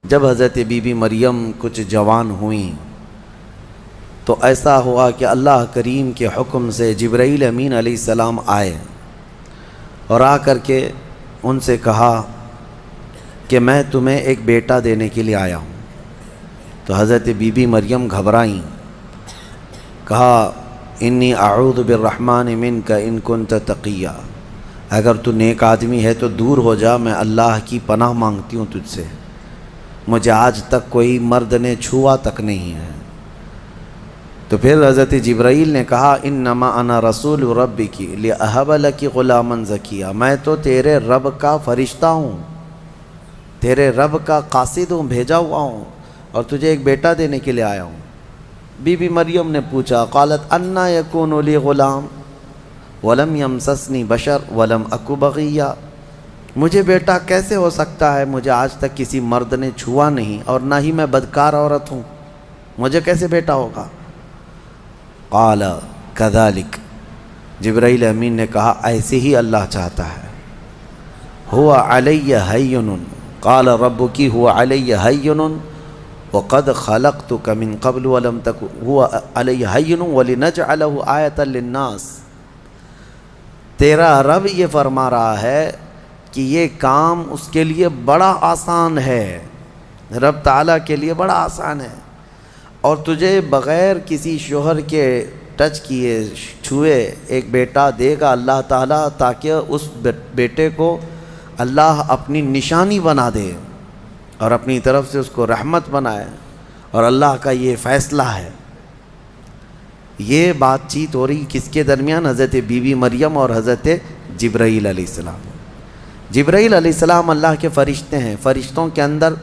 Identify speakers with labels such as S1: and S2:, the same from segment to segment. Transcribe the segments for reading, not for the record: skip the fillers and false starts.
S1: جب حضرت be be مریم کچھ جوان ہوئیں تو ایسا ہوا کہ اللہ کریم کے حکم سے جبرائیل امین علیہ السلام آئے اور آ کر کے ان سے کہا کہ میں تمہیں ایک بیٹا دینے کے لیے آیا ہوں۔ تو حضرت بی بی مریم گھبرائیں، کہا انی اعوذ بالرحمن منک ان کنت تقیا، اگر تو نیک آدمی ہے تو دور ہو جا، میں اللہ کی پناہ مانگتی ہوں تجھ سے، مجھے آج تک کوئی مرد نے چھوا تک نہیں ہے۔ تو پھر حضرت جبرائیل نے کہا انما انا رسول ربک لاہب لک غلاما زکیا، میں تو تیرے رب کا فرشتہ ہوں، تیرے رب کا قاصد ہوں، بھیجا ہوا ہوں، اور تجھے ایک بیٹا دینے کے لیے آیا ہوں۔ بی بی مریم نے پوچھا، قالت انا یکون لی غلام ولم یمسسنی بشر ولم اک بغیا، مجھے بیٹا کیسے ہو سکتا ہے، مجھے آج تک کسی مرد نے چھوا نہیں اور نہ ہی میں بدکار عورت ہوں، مجھے کیسے بیٹا ہوگا؟ قال کذالک، جبرائیل امین نے کہا ایسے ہی اللہ چاہتا ہے۔ هو علی ہین، قال ربک هو علی ہین وقد خلقتک من قبل ولم تک هو علی ہین ولنجعلہ آیۃ للناس، تیرا رب یہ فرما رہا ہے کہ یہ کام اس کے لیے بڑا آسان ہے، رب تعالیٰ کے لیے بڑا آسان ہے، اور تجھے بغیر کسی شوہر کے ٹچ کیے چھوئے ایک بیٹا دے گا اللہ تعالیٰ، تاکہ اس بیٹے کو اللہ اپنی نشانی بنا دے اور اپنی طرف سے اس کو رحمت بنائے، اور اللہ کا یہ فیصلہ ہے۔ یہ بات چیت ہو رہی کس کے درمیان؟ حضرت بی بی مریم اور حضرت جبرائیل علیہ السلام۔ جبرائیل علیہ السلام اللہ کے فرشتے ہیں، فرشتوں کے اندر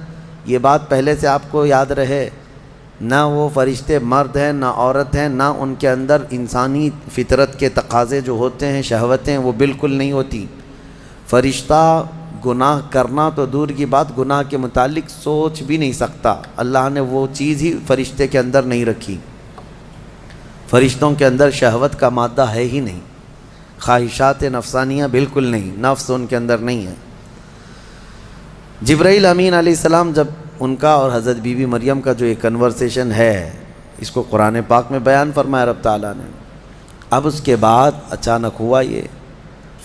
S1: یہ بات پہلے سے آپ کو یاد رہے، نہ وہ فرشتے مرد ہیں نہ عورت ہیں، نہ ان کے اندر انسانی فطرت کے تقاضے جو ہوتے ہیں، شہوتیں، وہ بالکل نہیں ہوتی۔ فرشتہ گناہ کرنا تو دور کی بات، گناہ کے متعلق سوچ بھی نہیں سکتا، اللہ نے وہ چیز ہی فرشتے کے اندر نہیں رکھی۔ فرشتوں کے اندر شہوت کا مادہ ہے ہی نہیں، خواہشات نفسانیہ بالکل نہیں، نفس ان کے اندر نہیں ہے۔ جبرائیل امین علیہ السلام جب ان کا اور حضرت بی بی مریم کا جو یہ کنورسیشن ہے، اس کو قرآن پاک میں بیان فرمایا رب تعالیٰ نے۔ اب اس کے بعد اچانک ہوا یہ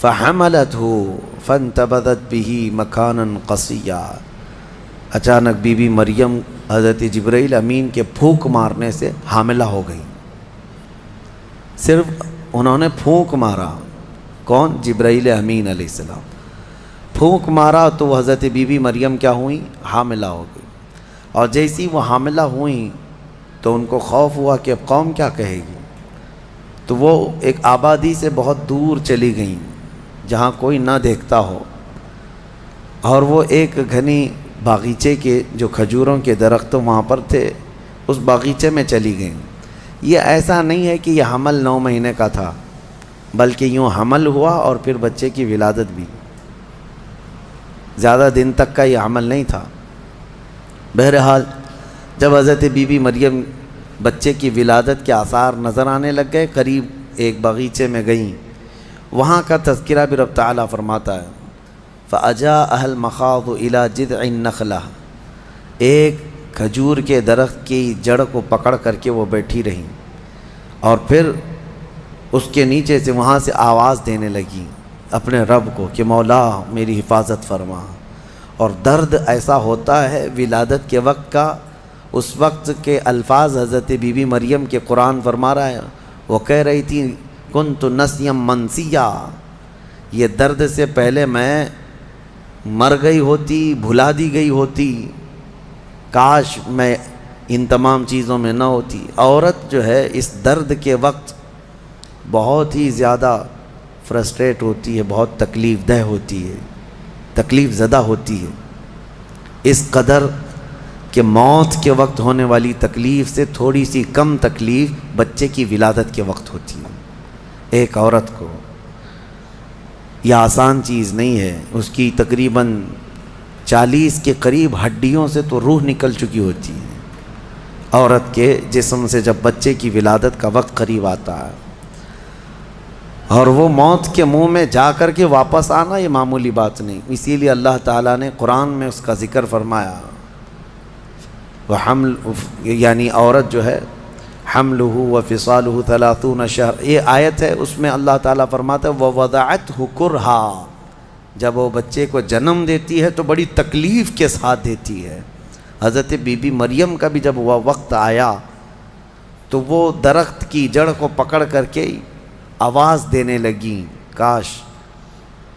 S1: فَحَمَلَتْهُ فَانْتَبَذَتْ بِهِ مَكَانًا قَصِيًّا، اچانک بی بی مریم حضرت جبرائیل امین کے پھونک مارنے سے حاملہ ہو گئی۔ صرف انہوں نے پھونک مارا، کون؟ جبرائیل امین علیہ السلام۔ پھونک مارا تو وہ حضرت بی بی مریم کیا ہوئیں؟ حاملہ ہو گئی، اور جیسی وہ حاملہ ہوئیں تو ان کو خوف ہوا کہ اب قوم کیا کہے گی، تو وہ ایک آبادی سے بہت دور چلی گئیں جہاں کوئی نہ دیکھتا ہو، اور وہ ایک گھنی باغیچے کے جو کھجوروں کے درخت وہاں پر تھے، اس باغیچے میں چلی گئیں۔ یہ ایسا نہیں ہے کہ یہ حمل 9 مہینے کا تھا، بلکہ یوں حمل ہوا اور پھر بچے کی ولادت بھی، زیادہ دن تک کا یہ عمل نہیں تھا۔ بہرحال جب حضرت بی بی مریم بچے کی ولادت کے آثار نظر آنے لگ گئے، قریب ایک باغیچے میں گئیں، وہاں کا تذکرہ بھی رب تعالیٰ فرماتا ہے فَأَجَاءَهَا الْمَخَاضُ إِلَى جِذْعِ النَّخْلَةِ، ایک کھجور کے درخت کی جڑ کو پکڑ کر کے وہ بیٹھی رہیں، اور پھر اس کے نیچے سے وہاں سے آواز دینے لگی اپنے رب کو کہ مولا میری حفاظت فرما۔ اور درد ایسا ہوتا ہے ولادت کے وقت کا، اس وقت کے الفاظ حضرت بی بی مریم کے قرآن فرما رہا ہے، وہ کہہ رہی تھی کنت نسیا منسیا، یہ درد سے پہلے میں مر گئی ہوتی، بھلا دی گئی ہوتی، کاش میں ان تمام چیزوں میں نہ ہوتی۔ عورت جو ہے اس درد کے وقت بہت ہی زیادہ فرسٹریٹ ہوتی ہے، بہت تکلیف دہ ہوتی ہے، تکلیف زدہ ہوتی ہے، اس قدر کہ موت کے وقت ہونے والی تکلیف سے تھوڑی سی کم تکلیف بچے کی ولادت کے وقت ہوتی ہے۔ ایک عورت کو یہ آسان چیز نہیں ہے، اس کی تقریباً 40 کے قریب ہڈیوں سے تو روح نکل چکی ہوتی ہے عورت کے جسم سے جب بچے کی ولادت کا وقت قریب آتا ہے، اور وہ موت کے منہ میں جا کر کے واپس آنا یہ معمولی بات نہیں۔ اسی لیے اللہ تعالیٰ نے قرآن میں اس کا ذکر فرمایا حمل یعنی عورت جو ہے حملہ و فصالہ 30 شہر، یہ آیت ہے، اس میں اللہ تعالیٰ فرماتا ہے ووضعتہ کرہا، جب وہ بچے کو جنم دیتی ہے تو بڑی تکلیف کے ساتھ دیتی ہے۔ حضرت بی بی مریم کا بھی جب وہ وقت آیا تو وہ درخت کی جڑ کو پکڑ کر کے آواز دینے لگیں، کاش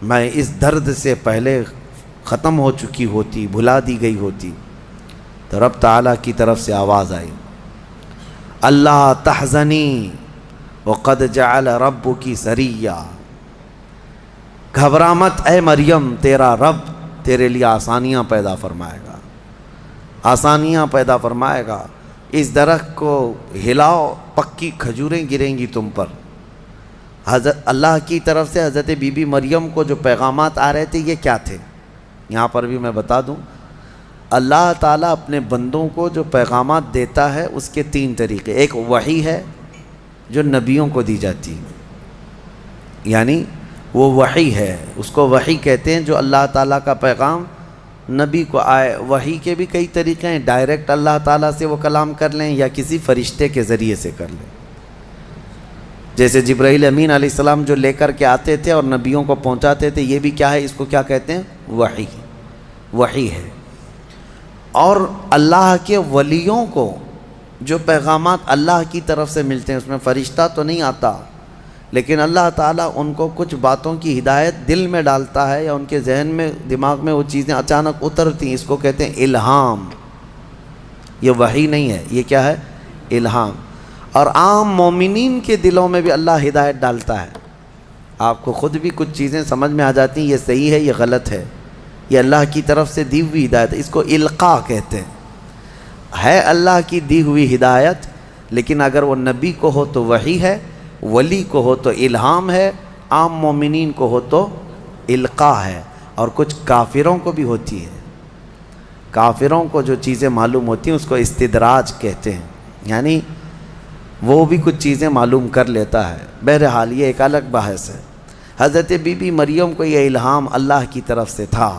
S1: میں اس درد سے پہلے ختم ہو چکی ہوتی، بھلا دی گئی ہوتی۔ تو رب تعالیٰ کی طرف سے آواز آئی، اللہ تحزنی وقد جعل ربکی سریا، گھبرا مت اے مریم، تیرا رب تیرے لیے آسانیاں پیدا فرمائے گا، آسانیاں پیدا فرمائے گا۔ اس درخت کو ہلاؤ، پکی کھجوریں گریں گی تم پر۔ حضرت اللہ کی طرف سے حضرت بی بی مریم کو جو پیغامات آ رہے تھے یہ کیا تھے؟ یہاں پر بھی میں بتا دوں، اللہ تعالیٰ اپنے بندوں کو جو پیغامات دیتا ہے اس کے 3 طریقے۔ ایک وحی ہے جو نبیوں کو دی جاتی ہے، یعنی وہ وحی ہے، اس کو وحی کہتے ہیں، جو اللہ تعالیٰ کا پیغام نبی کو آئے۔ وحی کے بھی کئی طریقے ہیں، ڈائریکٹ اللہ تعالیٰ سے وہ کلام کر لیں یا کسی فرشتے کے ذریعے سے کر لیں، جیسے جبرائیل امین علیہ السلام جو لے کر کے آتے تھے اور نبیوں کو پہنچاتے تھے، یہ بھی کیا ہے، اس کو کیا کہتے ہیں؟ وحی، وحی ہے۔ اور اللہ کے ولیوں کو جو پیغامات اللہ کی طرف سے ملتے ہیں، اس میں فرشتہ تو نہیں آتا، لیکن اللہ تعالیٰ ان کو کچھ باتوں کی ہدایت دل میں ڈالتا ہے یا ان کے ذہن میں، دماغ میں وہ چیزیں اچانک اترتی ہیں، اس کو کہتے ہیں الہام۔ یہ وحی نہیں ہے، یہ کیا ہے؟ الہام۔ اور عام مومنین کے دلوں میں بھی اللہ ہدایت ڈالتا ہے، آپ کو خود بھی کچھ چیزیں سمجھ میں آ جاتی ہیں، یہ صحیح ہے، یہ غلط ہے، یہ اللہ کی طرف سے دی ہوئی ہدایت ہے، اس کو القاء کہتے ہیں۔ ہے اللہ کی دی ہوئی ہدایت، لیکن اگر وہ نبی کو ہو تو وحی ہے، ولی کو ہو تو الہام ہے، عام مومنین کو ہو تو القاء ہے۔ اور کچھ کافروں کو بھی ہوتی ہے، کافروں کو جو چیزیں معلوم ہوتی ہیں اس کو استدراج کہتے ہیں، یعنی وہ بھی کچھ چیزیں معلوم کر لیتا ہے۔ بہرحال یہ ایک الگ بحث ہے۔ حضرت بی بی مریم کو یہ الہام اللہ کی طرف سے تھا۔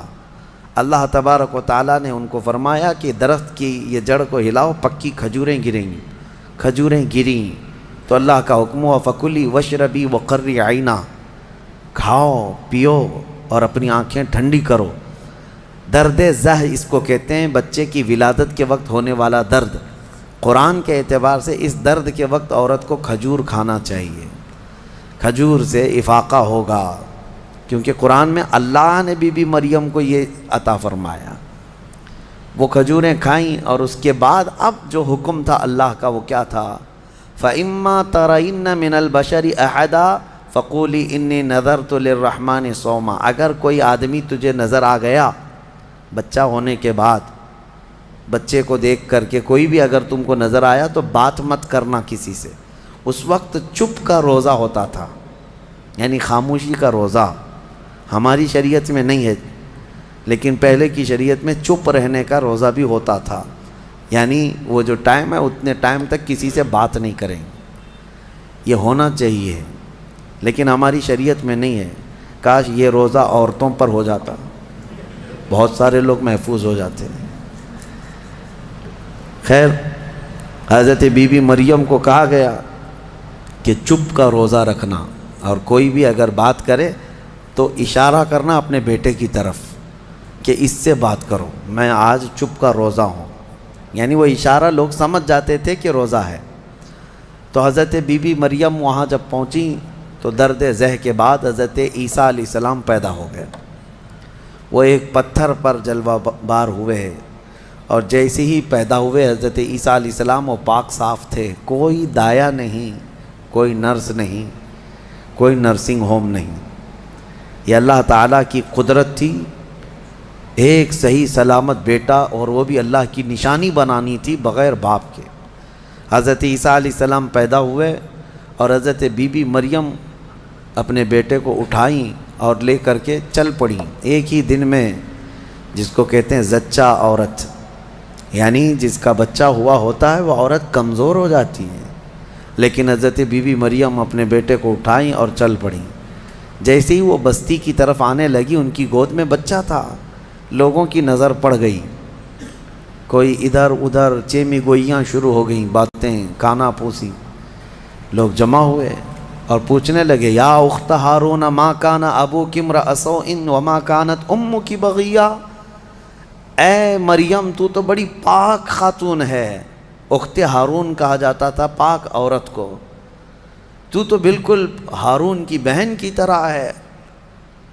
S1: اللہ تبارک و تعالیٰ نے ان کو فرمایا کہ درخت کی یہ جڑ کو ہلاؤ، پکی کھجوریں گریں گی۔ کھجوریں گریں تو اللہ کا حکم ہوا فکلی وشربی وقری عینا، کھاؤ پیو اور اپنی آنکھیں ٹھنڈی کرو۔ درد زہ اس کو کہتے ہیں، بچے کی ولادت کے وقت ہونے والا درد۔ قرآن کے اعتبار سے اس درد کے وقت عورت کو کھجور کھانا چاہیے، کھجور سے افاقہ ہوگا، کیونکہ قرآن میں اللہ نے بی بی مریم کو یہ عطا فرمایا۔ وہ کھجوریں کھائیں اور اس کے بعد اب جو حکم تھا اللہ کا وہ کیا تھا؟ فَإِمَّا تَرَيِنَّ مِنَ الْبَشَرِ أَحَدًا فَقُولِي إِنِّي نَذَرْتُ لِلرَّحْمَنِ صَوْمًا، اگر کوئی آدمی تجھے نظر آ گیا بچہ ہونے کے بعد، بچے کو دیکھ کر کے کوئی بھی اگر تم کو نظر آیا تو بات مت کرنا کسی سے۔ اس وقت چپ کا روزہ ہوتا تھا، یعنی خاموشی کا روزہ، ہماری شریعت میں نہیں ہے، لیکن پہلے کی شریعت میں چپ رہنے کا روزہ بھی ہوتا تھا، یعنی وہ جو ٹائم ہے اتنے ٹائم تک کسی سے بات نہیں کریں، یہ ہونا چاہیے، لیکن ہماری شریعت میں نہیں ہے۔ کاش یہ روزہ عورتوں پر ہو جاتا، بہت سارے لوگ محفوظ ہو جاتے ہیں۔ خیر، حضرت بی بی مریم کو کہا گیا کہ چپ کا روزہ رکھنا، اور کوئی بھی اگر بات کرے تو اشارہ کرنا اپنے بیٹے کی طرف کہ اس سے بات کرو، میں آج چپ کا روزہ ہوں، یعنی وہ اشارہ لوگ سمجھ جاتے تھے کہ روزہ ہے۔ تو حضرت بی بی مریم وہاں جب پہنچی تو درد زہ کے بعد حضرت عیسیٰ علیہ السلام پیدا ہو گئے۔ وہ ایک پتھر پر جلوہ بار ہوئے، اور جیسے ہی پیدا ہوئے حضرت عیسیٰ علیہ السلام وہ پاک صاف تھے، کوئی دایا نہیں، کوئی نرس نہیں، کوئی نرسنگ ہوم نہیں، یہ اللہ تعالیٰ کی قدرت تھی۔ ایک صحیح سلامت بیٹا، اور وہ بھی اللہ کی نشانی بنانی تھی بغیر باپ کے۔ حضرت عیسیٰ علیہ السلام پیدا ہوئے اور حضرت بی بی مریم اپنے بیٹے کو اٹھائیں اور لے کر کے چل پڑیں ایک ہی دن میں، جس کو کہتے ہیں زچہ عورت، یعنی جس کا بچہ ہوا ہوتا ہے وہ عورت کمزور ہو جاتی ہے، لیکن حضرت بی بی مریم اپنے بیٹے کو اٹھائیں اور چل پڑیں۔ جیسے ہی وہ بستی کی طرف آنے لگی، ان کی گود میں بچہ تھا، لوگوں کی نظر پڑ گئی، کوئی ادھر ادھر چیمی گوئیاں شروع ہو گئیں، باتیں کانا پوسی، لوگ جمع ہوئے اور پوچھنے لگے یا اخت ہارون ما کان ابوک امرأ سوء وما کانت امک بغیہ، اے مریم تو تو بڑی پاک خاتون ہے، اخت ہارون کہا جاتا تھا پاک عورت کو، تو بالکل ہارون کی بہن کی طرح ہے،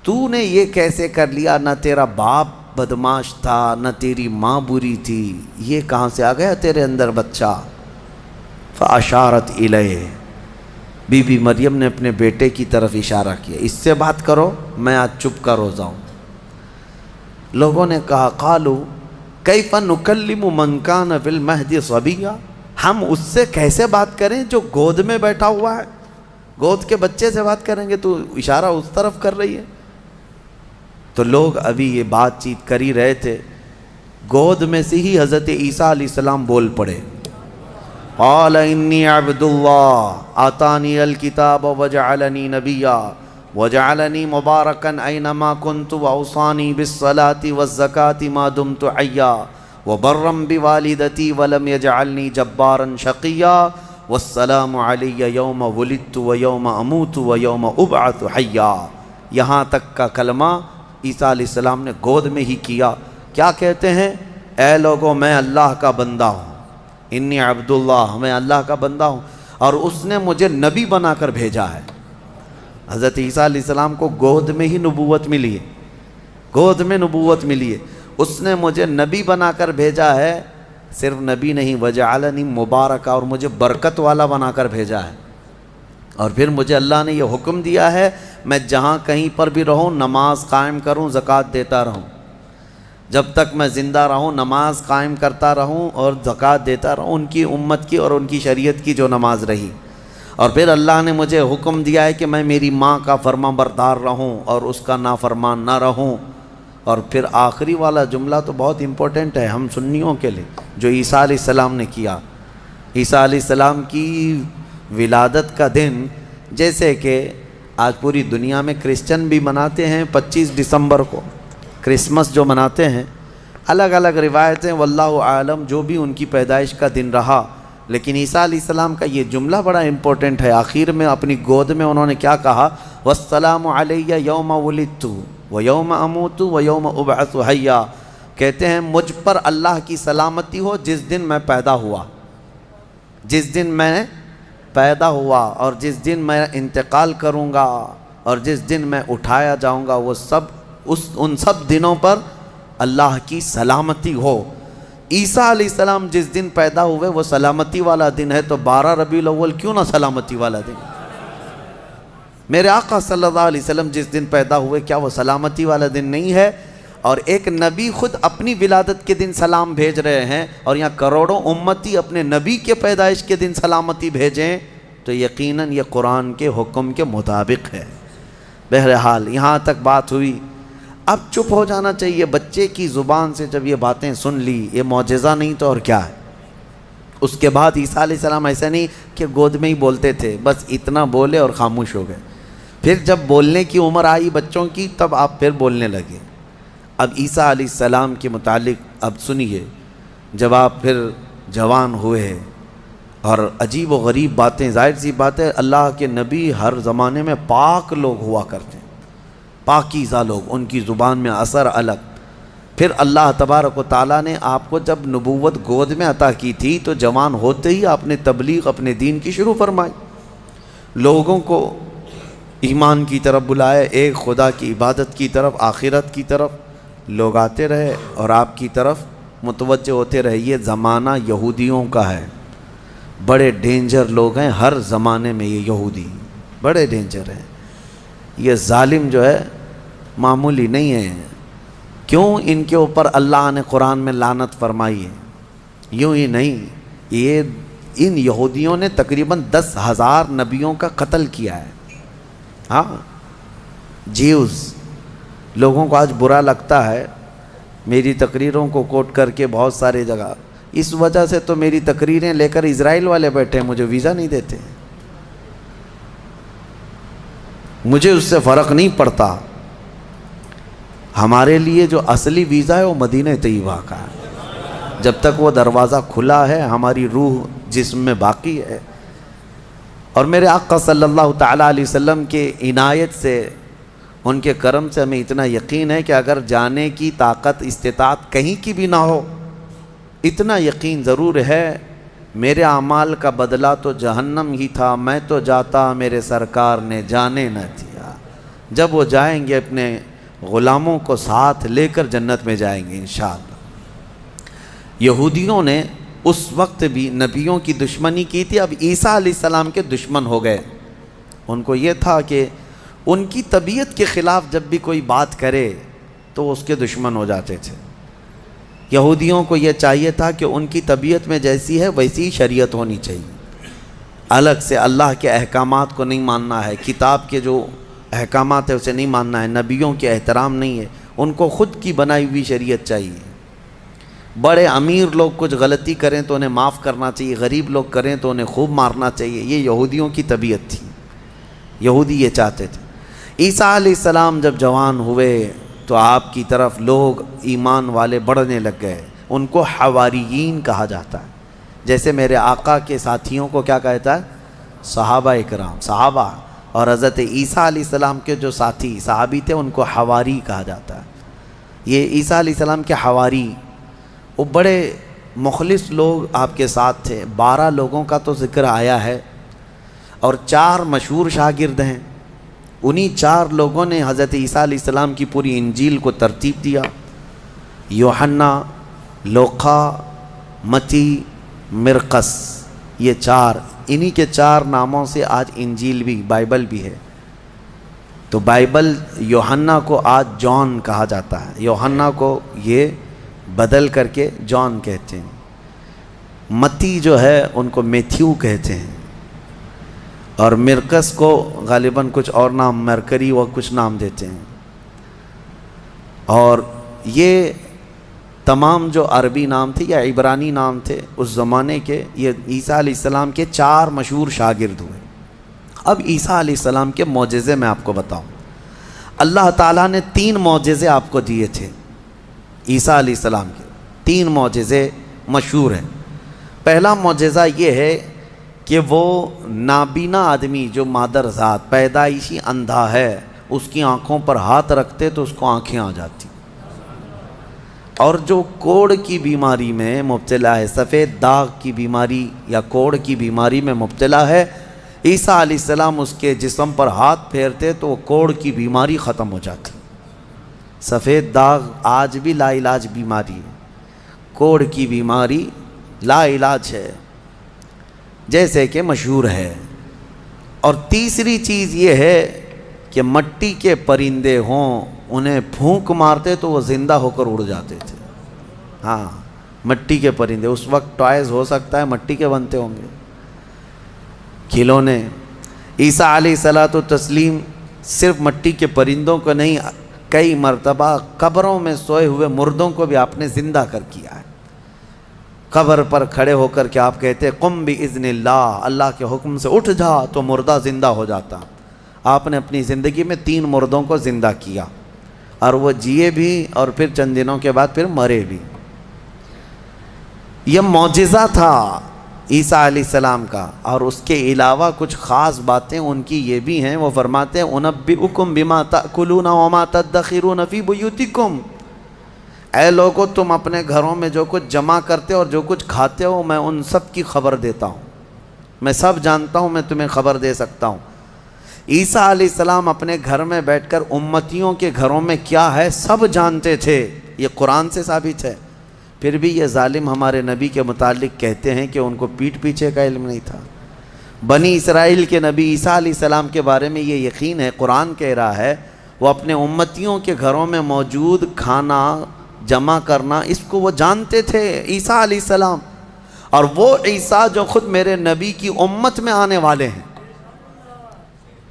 S1: تو نے یہ کیسے کر لیا؟ نہ تیرا باپ بدماش تھا نہ تیری ماں بری تھی، یہ کہاں سے آ گیا تیرے اندر بچہ؟ فاشارت الیہ، بی بی مریم نے اپنے بیٹے کی طرف اشارہ کیا، اس سے بات کرو، میں آج چپ کا روزہ ہوں۔ لوگوں نے کہا قالوا کیف نکلم من کان فی المہد صبیہ، ہم اس سے کیسے بات کریں جو گود میں بیٹھا ہوا ہے؟ گود کے بچے سے بات کریں گے؟ تو اشارہ اس طرف کر رہی ہے۔ تو لوگ ابھی یہ بات چیت کر ہی رہے تھے، گود میں سے ہی حضرت عیسیٰ علیہ السلام بول پڑے، قال انی عبد اللہ آتانی الکتاب وجعلنی نبیا وجعلنی مبارکا اینما کنت واوصانی بالصلاة والزکاة ما دمت حیا وبرا بوالدتی ولم یجعلنی جبارا شقیا والسلام علی یوم ولدت ویوم اموت ویوم ابعث حیا۔ یہاں تک کا کلمہ عیسیٰ علیہ السلام نے گود میں ہی کیا۔ کیا کہتے ہیں؟ اے لوگوں میں اللہ کا بندہ ہوں، انی عبداللہ، میں اللہ کا بندہ ہوں اور اس نے مجھے نبی بنا کر بھیجا ہے۔ حضرت عیسیٰ علیہ السلام کو گود میں ہی نبوت ملی ہے، گود میں نبوت ملی ہے، اس نے مجھے نبی بنا کر بھیجا ہے، صرف نبی نہیں وجعلنی مبارکا، اور مجھے برکت والا بنا کر بھیجا ہے۔ اور پھر مجھے اللہ نے یہ حکم دیا ہے میں جہاں کہیں پر بھی رہوں نماز قائم کروں، زکوٰۃ دیتا رہوں، جب تک میں زندہ رہوں نماز قائم کرتا رہوں اور زکوٰۃ دیتا رہوں، ان کی امت کی اور ان کی شریعت کی جو نماز رہی۔ اور پھر اللہ نے مجھے حکم دیا ہے کہ میں میری ماں کا فرما بردار رہوں اور اس کا نافرمان نہ رہوں۔ اور پھر آخری والا جملہ تو بہت امپورٹنٹ ہے ہم سنیوں کے لیے، جو عیسیٰ علیہ السلام نے کیا۔ عیسیٰ علیہ السلام کی ولادت کا دن، جیسے کہ آج پوری دنیا میں کرسچن بھی مناتے ہیں 25 دسمبر کو، کرسمس جو مناتے ہیں، الگ الگ روایتیں واللہ عالم جو بھی ان کی پیدائش کا دن رہا، لیکن عیسیٰ علیہ السلام کا یہ جملہ بڑا امپورٹنٹ ہے۔ آخر میں اپنی گود میں انہوں نے کیا کہا؟ والسلام علی یوم ولدت ویوم اموت ویوم ابعث حیا، کہتے ہیں مجھ پر اللہ کی سلامتی ہو جس دن میں پیدا ہوا، جس دن میں پیدا ہوا اور جس دن میں انتقال کروں گا اور جس دن میں اٹھایا جاؤں گا، وہ سب ان سب دنوں پر اللہ کی سلامتی ہو۔ عیسیٰ علیہ السلام جس دن پیدا ہوئے وہ سلامتی والا دن ہے، تو 12 ربیع الاول کیوں نہ سلامتی والا دن؟ میرے آقا صلی اللہ علیہ وسلم جس دن پیدا ہوئے کیا وہ سلامتی والا دن نہیں ہے؟ اور ایک نبی خود اپنی ولادت کے دن سلام بھیج رہے ہیں، اور یہاں کروڑوں امتی اپنے نبی کے پیدائش کے دن سلامتی بھیجیں، تو یقیناً یہ قرآن کے حکم کے مطابق ہے۔ بہرحال یہاں تک بات ہوئی، اب چپ ہو جانا چاہیے۔ بچے کی زبان سے جب یہ باتیں سن لی، یہ معجزہ نہیں تو اور کیا ہے؟ اس کے بعد عیسیٰ علیہ السلام ایسا نہیں کہ گود میں ہی بولتے تھے، بس اتنا بولے اور خاموش ہو گئے۔ پھر جب بولنے کی عمر آئی بچوں کی، تب آپ پھر بولنے لگے۔ اب عیسیٰ علیہ السلام کے متعلق اب سنیے، جب آپ پھر جوان ہوئے اور عجیب و غریب باتیں، ظاہر سی بات ہے اللہ کے نبی ہر زمانے میں پاک لوگ ہوا کرتے ہیں، پاکیزہ لوگ، ان کی زبان میں اثر الگ۔ پھر اللہ تبارک و تعالیٰ نے آپ کو جب نبوت گود میں عطا کی تھی تو جوان ہوتے ہی آپ نے تبلیغ اپنے دین کی شروع فرمائی، لوگوں کو ایمان کی طرف بلائے، ایک خدا کی عبادت کی طرف، آخرت کی طرف لوگ آتے رہے اور آپ کی طرف متوجہ ہوتے رہے۔ یہ زمانہ یہودیوں کا ہے، بڑے ڈینجر لوگ ہیں ہر زمانے میں، یہ یہودی بڑے ڈینجر ہیں۔ یہ ظالم جو ہے معمولی نہیں ہے، کیوں ان کے اوپر اللہ نے قرآن میں لعنت فرمائی ہے؟ یوں ہی نہیں، یہ ان یہودیوں نے تقریباً 10,000 نبیوں کا قتل کیا ہے۔ ہاں، جیوز لوگوں کو آج برا لگتا ہے میری تقریروں کو کوٹ کر کے بہت سارے جگہ، اس وجہ سے تو میری تقریریں لے کر اسرائیل والے بیٹھے ہیں، مجھے ویزا نہیں دیتے، مجھے اس سے فرق نہیں پڑتا۔ ہمارے لیے جو اصلی ویزا ہے وہ مدینہ طیبہ کا ہے، جب تک وہ دروازہ کھلا ہے ہماری روح جسم میں باقی ہے۔ اور میرے آقا صلی اللہ تعالیٰ علیہ وسلم کے عنایت سے، ان کے کرم سے ہمیں اتنا یقین ہے کہ اگر جانے کی طاقت استطاعت کہیں کی بھی نہ ہو، اتنا یقین ضرور ہے میرے اعمال کا بدلہ تو جہنم ہی تھا، میں تو جاتا میرے سرکار نے جانے نہ دیا۔ جب وہ جائیں گے اپنے غلاموں کو ساتھ لے کر جنت میں جائیں گے انشاءاللہ۔ یہودیوں نے اس وقت بھی نبیوں کی دشمنی کی تھی، اب عیسیٰ علیہ السلام کے دشمن ہو گئے۔ ان کو یہ تھا کہ ان کی طبیعت کے خلاف جب بھی کوئی بات کرے تو اس کے دشمن ہو جاتے تھے۔ یہودیوں کو یہ چاہیے تھا کہ ان کی طبیعت میں جیسی ہے ویسی شریعت ہونی چاہیے، الگ سے اللہ کے احکامات کو نہیں ماننا ہے، کتاب کے جو احکامات ہے اسے نہیں ماننا ہے، نبیوں کے احترام نہیں ہے، ان کو خود کی بنائی ہوئی شریعت چاہیے۔ بڑے امیر لوگ کچھ غلطی کریں تو انہیں معاف کرنا چاہیے، غریب لوگ کریں تو انہیں خوب مارنا چاہیے، یہ یہودیوں کی طبیعت تھی، یہودی یہ چاہتے تھے۔ عیسیٰ علیہ السلام جب جوان ہوئے تو آپ کی طرف لوگ ایمان والے بڑھنے لگ گئے، ان کو حواریین کہا جاتا ہے، جیسے میرے آقا کے ساتھیوں کو کیا کہتا ہے؟ صحابہ اکرام، صحابہ، اور حضرت عیسیٰ علیہ السلام کے جو ساتھی صحابی تھے ان کو حواری کہا جاتا ہے۔ یہ عیسیٰ علیہ السلام کے حواری وہ بڑے مخلص لوگ آپ کے ساتھ تھے، 12 لوگوں کا تو ذکر آیا ہے اور 4 مشہور شاگرد ہیں، انہی 4 لوگوں نے حضرت عیسیٰ علیہ السلام کی پوری انجیل کو ترتیب دیا۔ یوحنا، لوقا، متی، مرقس، یہ 4، انہی کے 4 ناموں سے آج انجیل بھی، بائبل بھی ہے۔ تو بائبل یوحنا کو آج جان کہا جاتا ہے، یوحنا کو یہ بدل کر کے جان کہتے ہیں۔ متی جو ہے ان کو میتھیو کہتے ہیں، اور مرقس کو غالباً کچھ اور نام، مرکری و کچھ نام دیتے ہیں۔ اور یہ تمام جو عربی نام تھے یا عبرانی نام تھے اس زمانے کے، یہ عیسیٰ علیہ السلام کے 4 مشہور شاگرد ہوئے۔ اب عیسیٰ علیہ السلام کے معجزے میں آپ کو بتاؤں، اللہ تعالیٰ نے 3 معجزے آپ کو دیے تھے عیسیٰ علیہ السلام کے، 3 معجزے مشہور ہیں۔ پہلا معجزہ یہ ہے کہ وہ نابینا آدمی جو مادر ذات پیدائشی اندھا ہے، اس کی آنکھوں پر ہاتھ رکھتے تو اس کو آنکھیں آ جاتی، اور جو کوڑ کی بیماری میں مبتلا ہے، سفید داغ کی بیماری یا کوڑ کی بیماری میں مبتلا ہے، عیسیٰ علیہ السلام اس کے جسم پر ہاتھ پھیرتے تو وہ کوڑ کی بیماری ختم ہو جاتی۔ سفید داغ آج بھی لا علاج بیماری ہے، کوڑ کی بیماری لا علاج ہے جیسے کہ مشہور ہے۔ اور تیسری چیز یہ ہے کہ مٹی کے پرندے ہوں، انہیں پھونک مارتے تو وہ زندہ ہو کر اڑ جاتے تھے۔ ہاں، مٹی کے پرندے، اس وقت ٹوائز ہو سکتا ہے مٹی کے بنتے ہوں گے، کھلونے۔ عیسیٰ علیہ الصلوۃ والتسلیم صرف مٹی کے پرندوں کو نہیں، کئی مرتبہ قبروں میں سوئے ہوئے مردوں کو بھی آپ نے زندہ کر کیا ہے۔ قبر پر کھڑے ہو کر کے آپ کہتے قم باذن اللہ، اللہ کے حکم سے اٹھ جا تو مردہ زندہ ہو جاتا۔ آپ نے اپنی زندگی میں 3 مردوں کو زندہ کیا، اور وہ جیے بھی اور پھر چند دنوں کے بعد پھر مرے بھی۔ یہ معجزہ تھا عیسیٰ علیہ السلام کا۔ اور اس کے علاوہ کچھ خاص باتیں ان کی یہ بھی ہیں، وہ فرماتے ہیں انبئکم بما تأکلون وما تدخرون فی بیوتکم، اے لوگو تم اپنے گھروں میں جو کچھ جمع کرتے اور جو کچھ کھاتے ہو میں ان سب کی خبر دیتا ہوں، میں سب جانتا ہوں، میں تمہیں خبر دے سکتا ہوں۔ عیسیٰ علیہ السلام اپنے گھر میں بیٹھ کر امتیوں کے گھروں میں کیا ہے سب جانتے تھے، یہ قرآن سے ثابت ہے۔ پھر بھی یہ ظالم ہمارے نبی کے متعلق کہتے ہیں کہ ان کو پیٹھ پیچھے کا علم نہیں تھا۔ بنی اسرائیل کے نبی عیسیٰ علیہ السلام کے بارے میں یہ یقین ہے، قرآن کہہ رہا ہے وہ اپنے امتیوں کے گھروں میں موجود کھانا جمع کرنا اس کو وہ جانتے تھے عیسیٰ علیہ السلام۔ اور وہ عیسیٰ جو خود میرے نبی کی امت میں آنے والے ہیں،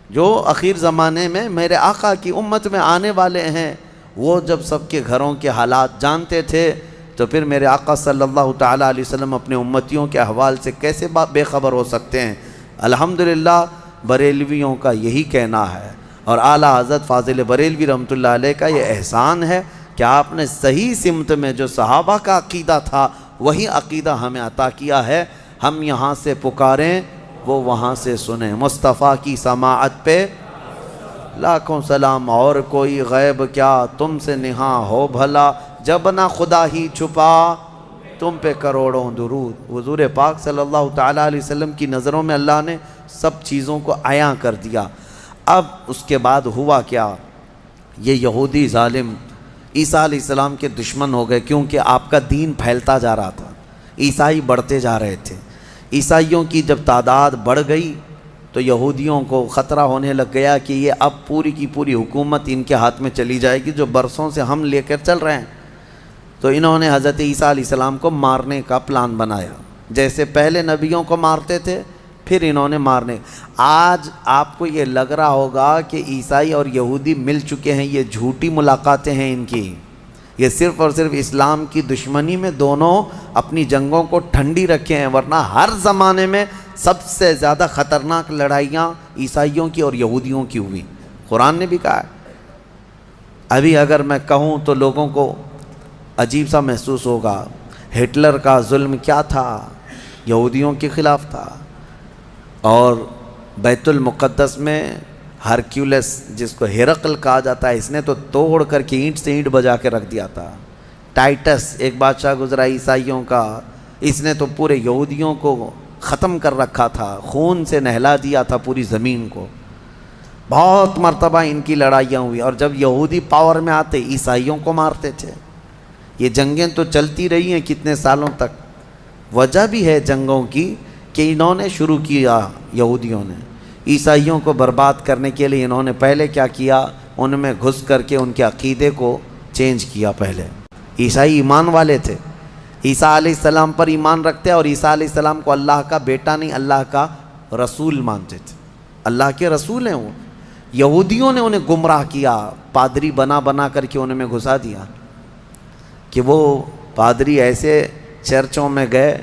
S1: جو اخیر زمانے میں میرے آقا کی امت میں آنے والے ہیں، وہ جب سب کے گھروں کے حالات جانتے تھے تو پھر میرے آقا صلی اللہ تعالیٰ علیہ وسلم اپنے امتیوں کے احوال سے کیسے بے خبر ہو سکتے ہیں؟ الحمدللہ بریلویوں کا یہی کہنا ہے، اور اعلیٰ حضرت فاضل بریلوی رحمۃ اللہ علیہ کا یہ احسان ہے کہ آپ نے صحیح سمت میں جو صحابہ کا عقیدہ تھا وہی عقیدہ ہمیں عطا کیا ہے، ہم یہاں سے پکاریں وہ وہاں سے سنیں۔ مصطفیٰ کی سماعت پہ لاکھوں سلام، اور کوئی غیب کیا تم سے نہاں ہو بھلا، جب نہ خدا ہی چھپا تم پہ کروڑوں درود۔ حضور پاک صلی اللہ تعالیٰ علیہ وسلم کی نظروں میں اللہ نے سب چیزوں کو عیاں کر دیا۔ اب اس کے بعد ہوا کیا، یہ یہودی ظالم عیسیٰ علیہ السلام کے دشمن ہو گئے، کیونکہ آپ کا دین پھیلتا جا رہا تھا، عیسائی بڑھتے جا رہے تھے۔ عیسائیوں کی جب تعداد بڑھ گئی تو یہودیوں کو خطرہ ہونے لگ گیا کہ یہ اب پوری کی پوری حکومت ان کے ہاتھ میں چلی جائے گی، جو برسوں سے ہم لے کر چل رہے ہیں۔ تو انہوں نے حضرت عیسیٰ علیہ السلام کو مارنے کا پلان بنایا، جیسے پہلے نبیوں کو مارتے تھے پھر انہوں نے مارنے۔ آج آپ کو یہ لگ رہا ہوگا کہ عیسائی اور یہودی مل چکے ہیں، یہ جھوٹی ملاقاتیں ہیں ان کی، یہ صرف اور صرف اسلام کی دشمنی میں دونوں اپنی جنگوں کو ٹھنڈی رکھے ہیں، ورنہ ہر زمانے میں سب سے زیادہ خطرناک لڑائیاں عیسائیوں کی اور یہودیوں کی ہوئی۔ قرآن نے بھی کہا ہے۔ ابھی اگر میں کہوں تو لوگوں کو عجیب سا محسوس ہوگا، ہٹلر کا ظلم کیا تھا، یہودیوں کے خلاف تھا۔ اور بیت المقدس میں ہرکیولس، جس کو ہرقل کہا جاتا ہے، اس نے تو توڑ کر کے اینٹ سے اینٹ بجا کے رکھ دیا تھا۔ ٹائٹس ایک بادشاہ گزرا عیسائیوں کا، اس نے تو پورے یہودیوں کو ختم کر رکھا تھا، خون سے نہلا دیا تھا پوری زمین کو۔ بہت مرتبہ ان کی لڑائیاں ہوئی، اور جب یہودی پاور میں آتے عیسائیوں کو مارتے تھے۔ یہ جنگیں تو چلتی رہی ہیں کتنے سالوں تک۔ وجہ بھی ہے جنگوں کی کہ انہوں نے شروع کیا، یہودیوں نے عیسائیوں کو برباد کرنے کے لیے انہوں نے پہلے کیا کیا، ان میں گھس کر کے ان کے عقیدے کو چینج کیا۔ پہلے عیسائی ایمان والے تھے، عیسیٰ علیہ السلام پر ایمان رکھتے، اور عیسیٰ علیہ السلام کو اللہ کا بیٹا نہیں، اللہ کا رسول مانتے تھے، اللہ کے رسول ہیں وہ۔ یہودیوں نے انہیں گمراہ کیا، پادری بنا بنا کر کے ان میں گھسا دیا، کہ وہ پادری ایسے چرچوں میں گئے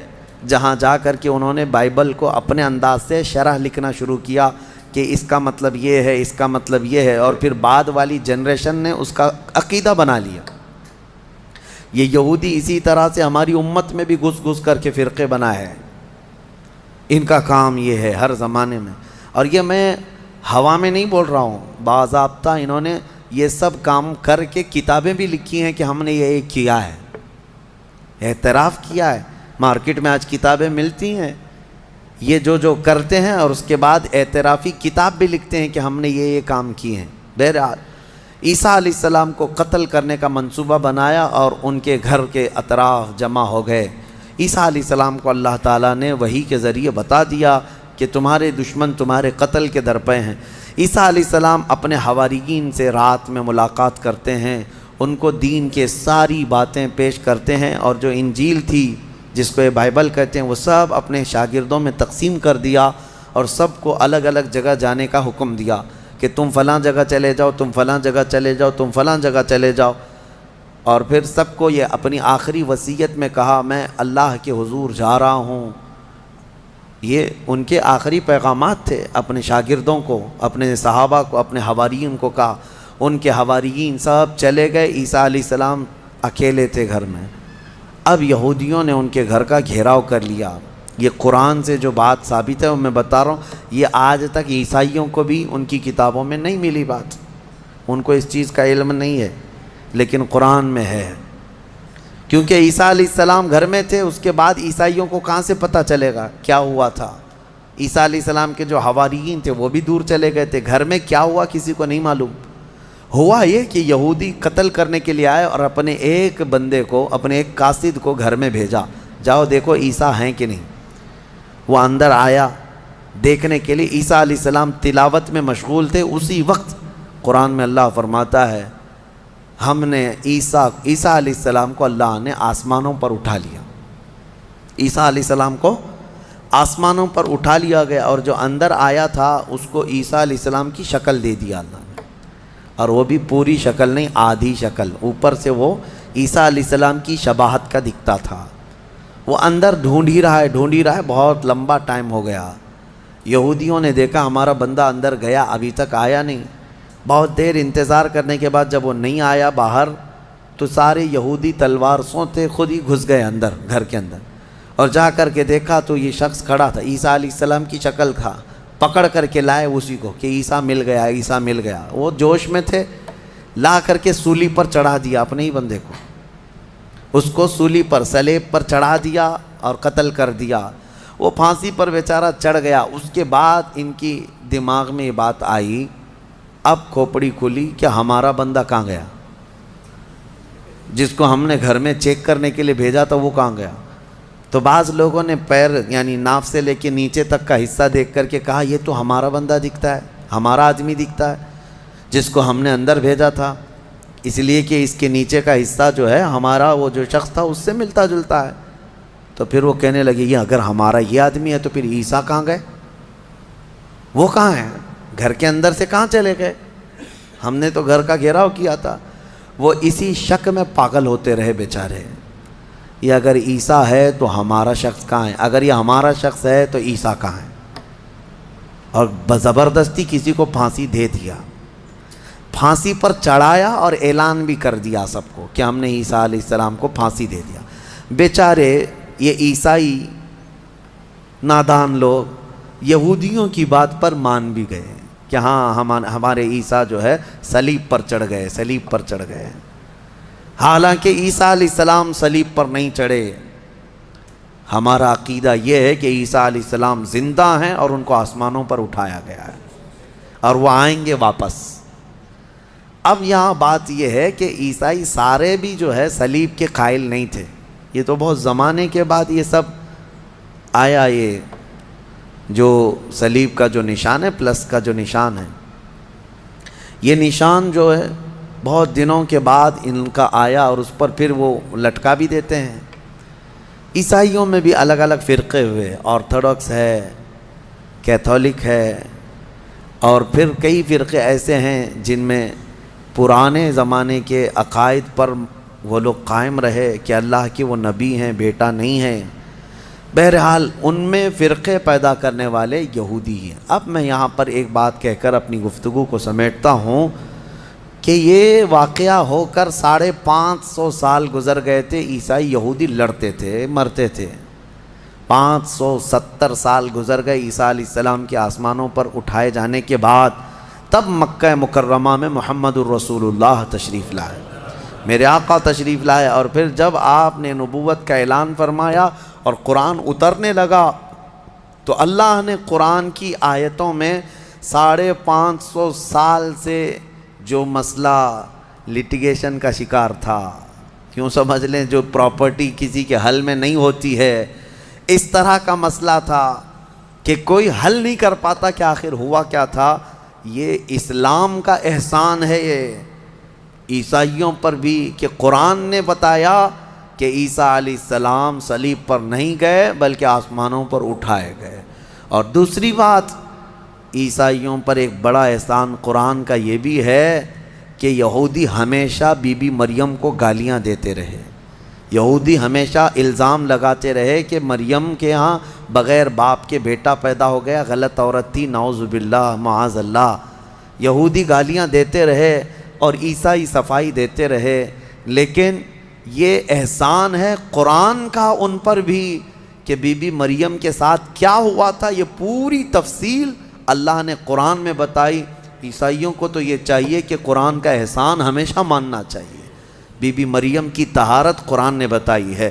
S1: جہاں جا کر کے انہوں نے بائبل کو اپنے انداز سے شرح لکھنا شروع کیا کہ اس کا مطلب یہ ہے، اس کا مطلب یہ ہے، اور پھر بعد والی جنریشن نے اس کا عقیدہ بنا لیا۔ یہ یہودی اسی طرح سے ہماری امت میں بھی گھس گھس کر کے فرقے بنائے ہیں، ان کا کام یہ ہے ہر زمانے میں۔ اور یہ میں ہوا میں نہیں بول رہا ہوں، باضابطہ انہوں نے یہ سب کام کر کے کتابیں بھی لکھی ہیں کہ ہم نے یہ کیا ہے، اعتراف کیا ہے۔ مارکیٹ میں آج کتابیں ملتی ہیں یہ جو کرتے ہیں، اور اس کے بعد اعترافی کتاب بھی لکھتے ہیں کہ ہم نے یہ کام کیے ہیں۔ بہرحال عیسیٰ علیہ السلام کو قتل کرنے کا منصوبہ بنایا اور ان کے گھر کے اطراف جمع ہو گئے۔ عیسیٰ علیہ السلام کو اللہ تعالیٰ نے وحی کے ذریعے بتا دیا کہ تمہارے دشمن تمہارے قتل کے درپے ہیں۔ عیسیٰ علیہ السلام اپنے حواریین سے رات میں ملاقات کرتے ہیں، ان کو دین کے ساری باتیں پیش کرتے ہیں، اور جو انجیل تھی جس کو یہ بائبل کہتے ہیں وہ سب اپنے شاگردوں میں تقسیم کر دیا، اور سب کو الگ الگ جگہ جانے کا حکم دیا کہ تم فلاں جگہ چلے جاؤ، تم فلاں جگہ چلے جاؤ، تم فلاں جگہ چلے جاؤ۔ اور پھر سب کو یہ اپنی آخری وصیت میں کہا میں اللہ کے حضور جا رہا ہوں۔ یہ ان کے آخری پیغامات تھے اپنے شاگردوں کو، اپنے صحابہ کو، اپنے حواریین کو کہا۔ ان کے حواریین سب چلے گئے، عیسیٰ علیہ السلام اکیلے تھے گھر میں۔ اب یہودیوں نے ان کے گھر کا گھیراؤ کر لیا۔ یہ قرآن سے جو بات ثابت ہے وہ میں بتا رہا ہوں، یہ آج تک عیسائیوں کو بھی ان کی کتابوں میں نہیں ملی بات، ان کو اس چیز کا علم نہیں ہے، لیکن قرآن میں ہے۔ کیونکہ عیسیٰ علیہ السلام گھر میں تھے، اس کے بعد عیسائیوں کو کہاں سے پتہ چلے گا کیا ہوا تھا۔ عیسیٰ علیہ السلام کے جو حواریین تھے وہ بھی دور چلے گئے تھے، گھر میں کیا ہوا کسی کو نہیں معلوم۔ ہوا یہ کہ یہودی قتل کرنے کے لیے آئے اور اپنے ایک بندے کو، اپنے ایک قاصد کو گھر میں بھیجا، جاؤ دیکھو عیسیٰ ہیں کہ نہیں۔ وہ اندر آیا دیکھنے کے لیے، عیسیٰ علیہ السلام تلاوت میں مشغول تھے۔ اسی وقت قرآن میں اللہ فرماتا ہے ہم نے عیسیٰ علیہ السلام کو اللہ نے آسمانوں پر اٹھا لیا۔ عیسیٰ علیہ السلام کو آسمانوں پر اٹھا لیا گیا، اور جو اندر آیا تھا اس کو عیسیٰ علیہ السلام کی شکل دے دیا اللہ نے، اور وہ بھی پوری شکل نہیں، آدھی شکل، اوپر سے وہ عیسیٰ علیہ السلام کی شباہت کا دکھتا تھا۔ وہ اندر ڈھونڈ ہی رہا ہے، بہت لمبا ٹائم ہو گیا۔ یہودیوں نے دیکھا ہمارا بندہ اندر گیا ابھی تک آیا نہیں، بہت دیر انتظار کرنے کے بعد جب وہ نہیں آیا باہر، تو سارے یہودی تلوار سوتے خود ہی گھس گئے اندر گھر کے اندر، اور جا کر کے دیکھا تو یہ شخص کھڑا تھا، عیسیٰ علیہ السلام کی شکل تھا، پکڑ کر کے لائے اسی کو کہ عیسیٰ مل گیا، عیسیٰ مل گیا۔ وہ جوش میں تھے، لا کر کے سولی پر چڑھا دیا اپنے ہی بندے کو، اس کو سولی پر سلیب پر چڑھا دیا اور قتل کر دیا۔ وہ پھانسی پر بیچارہ چڑھ گیا۔ اس کے بعد ان کی دماغ میں یہ بات آئی، اب کھوپڑی کھلی کہ ہمارا بندہ کہاں گیا، جس کو ہم نے گھر میں چیک کرنے کے لیے بھیجا تھا وہ کہاں گیا؟ تو بعض لوگوں نے پیر یعنی ناف سے لے کے نیچے تک کا حصہ دیکھ کر کے کہا یہ تو ہمارا بندہ دکھتا ہے، ہمارا آدمی دکھتا ہے جس کو ہم نے اندر بھیجا تھا، اس لیے کہ اس کے نیچے کا حصہ جو ہے ہمارا وہ جو شخص تھا اس سے ملتا جلتا ہے۔ تو پھر وہ کہنے لگے یہ اگر ہمارا یہ آدمی ہے تو پھر عیسیٰ کہاں گئے، وہ کہاں ہیں، گھر کے اندر سے کہاں چلے گئے، ہم نے تو گھر کا گھیراؤ کیا تھا۔ وہ اسی شک میں پاگل ہوتے رہے بیچارے، یہ اگر عیسیٰ ہے تو ہمارا شخص کہاں ہے، اگر یہ ہمارا شخص ہے تو عیسیٰ کہاں ہے، اور زبردستی کسی کو پھانسی دے دیا، پھانسی پر چڑھایا اور اعلان بھی کر دیا سب کو کہ ہم نے عیسیٰ علیہ السلام کو پھانسی دے دیا۔ بیچارے یہ عیسائی نادان لوگ یہودیوں کی بات پر مان بھی گئے کہ ہاں ہمارے عیسیٰ جو ہے صلیب پر چڑھ گئے، صلیب پر چڑھ گئے، حالانکہ عیسیٰ علیہ السلام صلیب پر نہیں چڑھے۔ ہمارا عقیدہ یہ ہے کہ عیسیٰ علیہ السلام زندہ ہیں اور ان کو آسمانوں پر اٹھایا گیا ہے اور وہ آئیں گے واپس۔ اب یہاں بات یہ ہے کہ عیسائی سارے بھی جو ہے صلیب کے قائل نہیں تھے، یہ تو بہت زمانے کے بعد یہ سب آیا، یہ جو صلیب کا جو نشان ہے پلس کا جو نشان ہے، یہ نشان جو ہے بہت دنوں کے بعد ان کا آیا اور اس پر پھر وہ لٹکا بھی دیتے ہیں۔ عیسائیوں میں بھی الگ الگ فرقے ہوئے، آرتھوڈکس ہے، کیتھولک ہے، اور پھر کئی فرقے ایسے ہیں جن میں پرانے زمانے کے عقائد پر وہ لوگ قائم رہے کہ اللہ کے وہ نبی ہیں، بیٹا نہیں ہیں۔ بہرحال ان میں فرقے پیدا کرنے والے یہودی ہیں۔ اب میں یہاں پر ایک بات کہہ کر اپنی گفتگو کو سمیٹتا ہوں کہ یہ واقعہ ہو کر 550 سال گزر گئے تھے، عیسائی یہودی لڑتے تھے، مرتے تھے، 570 سال گزر گئے عیسیٰ علیہ السلام کے آسمانوں پر اٹھائے جانے کے بعد، تب مکہ مکرمہ میں محمد الرسول اللہ تشریف لائے، میرے آقا تشریف لائے، اور پھر جب آپ نے نبوت کا اعلان فرمایا اور قرآن اترنے لگا تو اللہ نے قرآن کی آیتوں میں 550 سال سے جو مسئلہ لٹیگیشن کا شکار تھا، کیوں سمجھ لیں جو پراپرٹی کسی کے حل میں نہیں ہوتی ہے، اس طرح کا مسئلہ تھا کہ کوئی حل نہیں کر پاتا کہ آخر ہوا کیا تھا، یہ اسلام کا احسان ہے یہ عیسائیوں پر بھی کہ قرآن نے بتایا کہ عیسیٰ علیہ السلام صلیب پر نہیں گئے بلکہ آسمانوں پر اٹھائے گئے۔ اور دوسری بات، عیسائیوں پر ایک بڑا احسان قرآن کا یہ بھی ہے کہ یہودی ہمیشہ بی بی مریم کو گالیاں دیتے رہے، یہودی ہمیشہ الزام لگاتے رہے کہ مریم کے ہاں بغیر باپ کے بیٹا پیدا ہو گیا، غلط عورت تھی، نعوذ باللہ معاذ اللہ، یہودی گالیاں دیتے رہے اور عیسائی صفائی دیتے رہے۔ لیکن یہ احسان ہے قرآن کا ان پر بھی کہ بی بی مریم کے ساتھ کیا ہوا تھا، یہ پوری تفصیل اللہ نے قرآن میں بتائی۔ عیسائیوں کو تو یہ چاہیے کہ قرآن کا احسان ہمیشہ ماننا چاہیے، بی بی مریم کی طہارت قرآن نے بتائی ہے۔